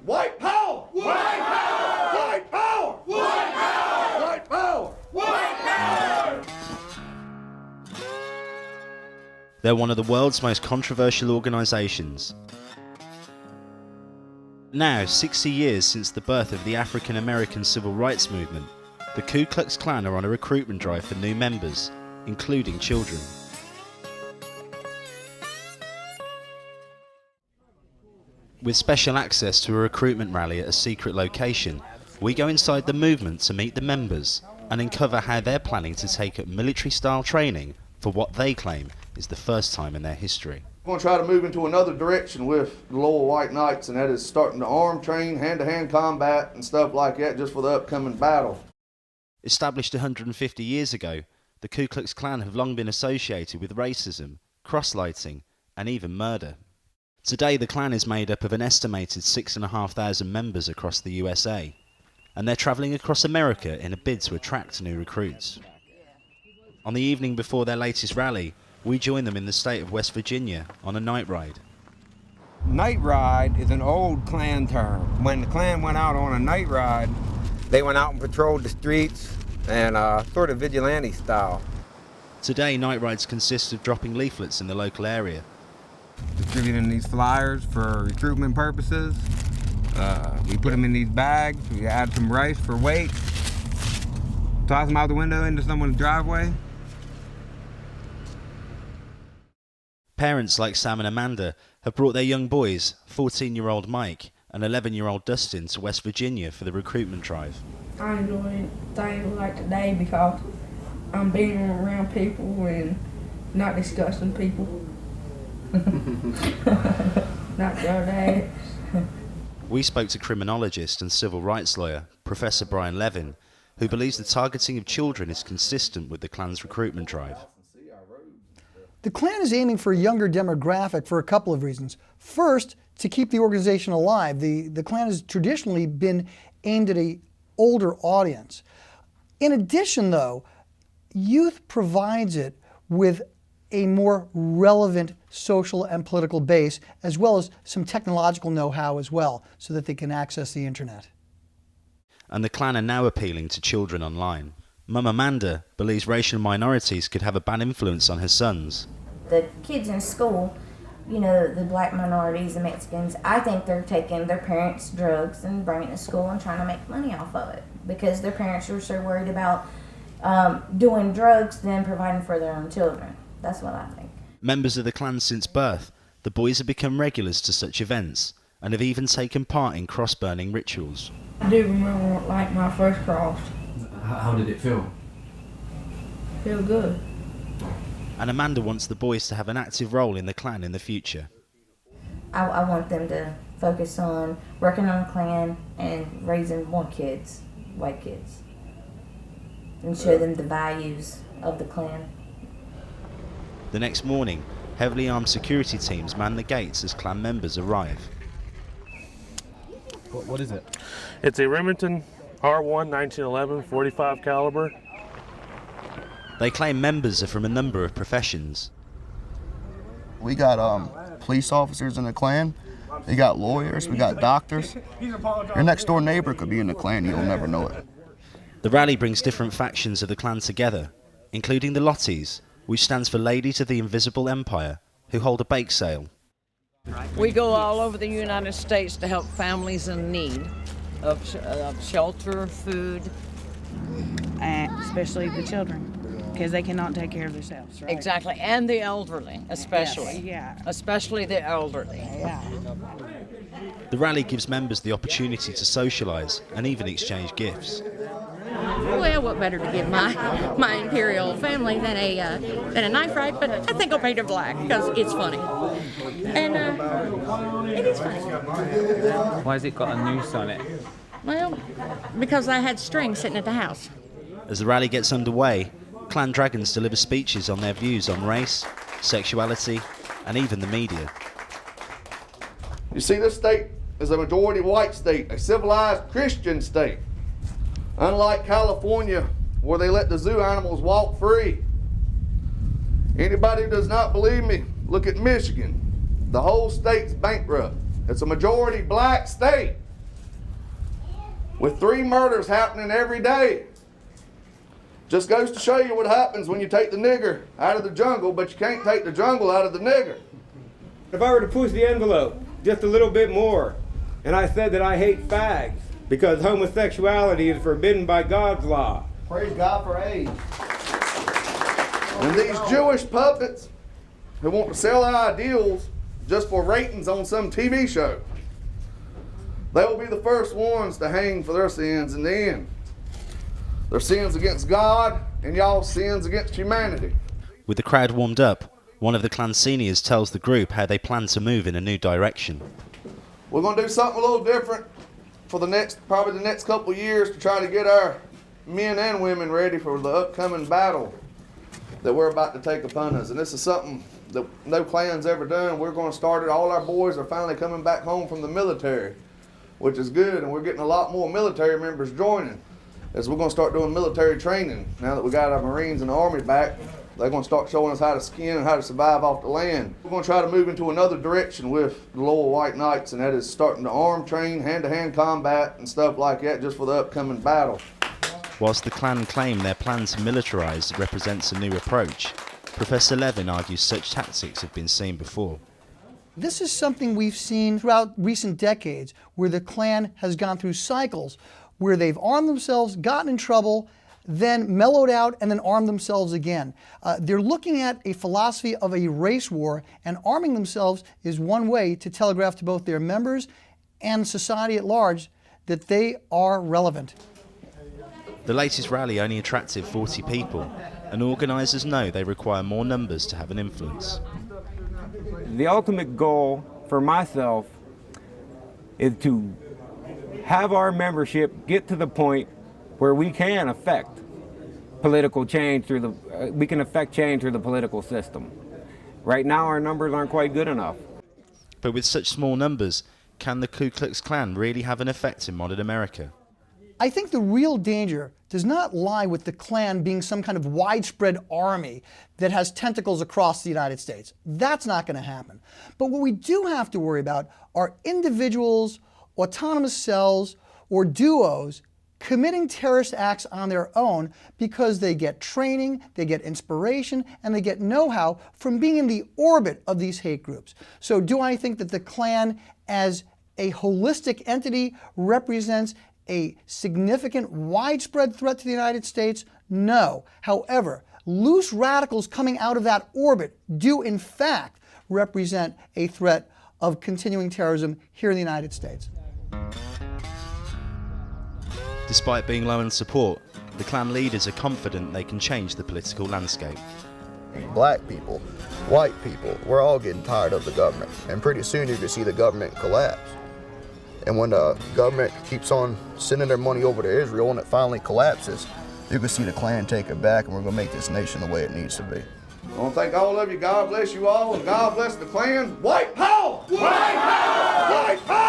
White power! White power! White power! White power! White power! White power! They're one of the world's most controversial organisations. Now, 60 years since the birth of the African American civil rights movement, the Ku Klux Klan are on a recruitment drive for new members, including children. With special access to a recruitment rally at a secret location, we go inside the movement to meet the members and uncover how they're planning to take up military-style training for what they claim is the first time in their history. We're going to try to move into another direction with the Loyal White Knights, and that is starting to arm train, hand-to-hand combat and stuff like that just for the upcoming battle. Established 150 years ago, the Ku Klux Klan have long been associated with racism, cross-lighting and even murder. Today the Klan is made up of an estimated 6,500 members across the USA, and they're travelling across America in a bid to attract new recruits. On the evening before their latest rally, we join them in the state of West Virginia on a night ride. Night ride is an old Klan term. When the Klan went out on a night ride, they went out and patrolled the streets and sort of vigilante style. Today, night rides consist of dropping leaflets in the local area, distributing these flyers for recruitment purposes. We put them in these bags, we add some rice for weight, toss them out the window into someone's driveway. Parents like Sam and Amanda have brought their young boys, 14-year-old Mike and 11-year-old Dustin, to West Virginia for the recruitment drive. I enjoy things like today because I'm being around people and not discussing people. Not their dads. We spoke to criminologist and civil rights lawyer, Professor Brian Levin, who believes the targeting of children is consistent with the Klan's recruitment drive. The Klan is aiming for a younger demographic for a couple of reasons. First, to keep the organization alive. The Klan has traditionally been aimed at an older audience. In addition, though, youth provides it with a more relevant social and political base, as well as some technological know-how as well, so that they can access the internet. And the Klan are now appealing to children online. Mum Amanda believes racial minorities could have a bad influence on her sons. The kids in school, you know, the black minorities, the Mexicans, I think they're taking their parents' drugs and bringing it to school and trying to make money off of it because their parents are so worried about doing drugs than providing for their own children. That's what I think. Members of the Klan since birth, the boys have become regulars to such events and have even taken part in cross-burning rituals. I do remember like my first cross. How did it feel? Feel good. And Amanda wants the boys to have an active role in the Klan in the future. I want them to focus on working on the Klan and raising more kids, white kids, and show them the values of the Klan. The next morning, heavily armed security teams man the gates as Klan members arrive. What is it? It's a Remington R1 1911 45 caliber. They claim members are from a number of professions. We got police officers in the Klan. We got lawyers. We got doctors. Your next door neighbor could be in the Klan. You'll never know it. The rally brings different factions of the Klan together, including the Lotties, which stands for Ladies of the Invisible Empire, who hold a bake sale. We go all over the United States to help families in need of shelter, food, and especially the children, because they cannot take care of themselves. Right? Exactly, and the elderly, especially. Yes, yeah. Especially the elderly. Yeah. The rally gives members the opportunity to socialise and even exchange gifts. Well, what better to give my imperial family than a knife ride? But I think I'll paint it black because it's funny, and it is funny. Why has it got a noose on it? Well, because I had string sitting at the house. As the rally gets underway, Klan dragons deliver speeches on their views on race, sexuality, and even the media. You see, this state is a majority white state, a civilized Christian state. Unlike California, where they let the zoo animals walk free. Anybody who does not believe me, look at Michigan. The whole state's bankrupt. It's a majority black state. with 3 murders happening every day. Just goes to show you what happens when you take the nigger out of the jungle, but you can't take the jungle out of the nigger. If I were to push the envelope just a little bit more, and I said that I hate fags because homosexuality is forbidden by God's law. Praise God for AIDS. And these Jewish puppets who want to sell our ideals just for ratings on some TV show, they will be the first ones to hang for their sins in the end. Their sins against God and y'all's sins against humanity. With the crowd warmed up, one of the Klan seniors tells the group how they plan to move in a new direction. We're going to do something a little different for probably the next couple of years to try to get our men and women ready for the upcoming battle that we're about to take upon us. And this is something that no Klan's ever done. We're going to start it. All our boys are finally coming back home from the military, which is good, and we're getting a lot more military members joining. As we're going to start doing military training. Now that we got our Marines and the Army back, they're going to start showing us how to skin and how to survive off the land. We're going to try to move into another direction with the Loyal White Knights, and that is starting to arm train, hand-to-hand combat and stuff like that just for the upcoming battle. Whilst the Klan claim their plan to militarise represents a new approach, Professor Levin argues such tactics have been seen before. This is something we've seen throughout recent decades, where the Klan has gone through cycles where they've armed themselves, gotten in trouble, then mellowed out, and then armed themselves again. They're looking at a philosophy of a race war, and arming themselves is one way to telegraph to both their members and society at large that they are relevant. The latest rally only attracted 40 people, and organisers know they require more numbers to have an influence. The ultimate goal for myself is to have our membership get to the point where we can affect political change through the political system. Right now our numbers aren't quite good enough. But with such small numbers, can the Ku Klux Klan really have an effect in modern America? I think the real danger does not lie with the Klan being some kind of widespread army that has tentacles across the United States. That's not going to happen. But what we do have to worry about are individuals, autonomous cells, or duos committing terrorist acts on their own because they get training, they get inspiration, and they get know-how from being in the orbit of these hate groups. So do I think that the Klan as a holistic entity represents a significant widespread threat to the United States? No. However, loose radicals coming out of that orbit do in fact represent a threat of continuing terrorism here in the United States. Despite being low in support, the Klan leaders are confident they can change the political landscape. Black people, white people, we're all getting tired of the government, and pretty soon you can see the government collapse. And when the government keeps on sending their money over to Israel and it finally collapses, you can see the Klan take it back, and we're going to make this nation the way it needs to be. I want to thank all of you. God bless you all, and God bless the Klan. White power! White power! White power!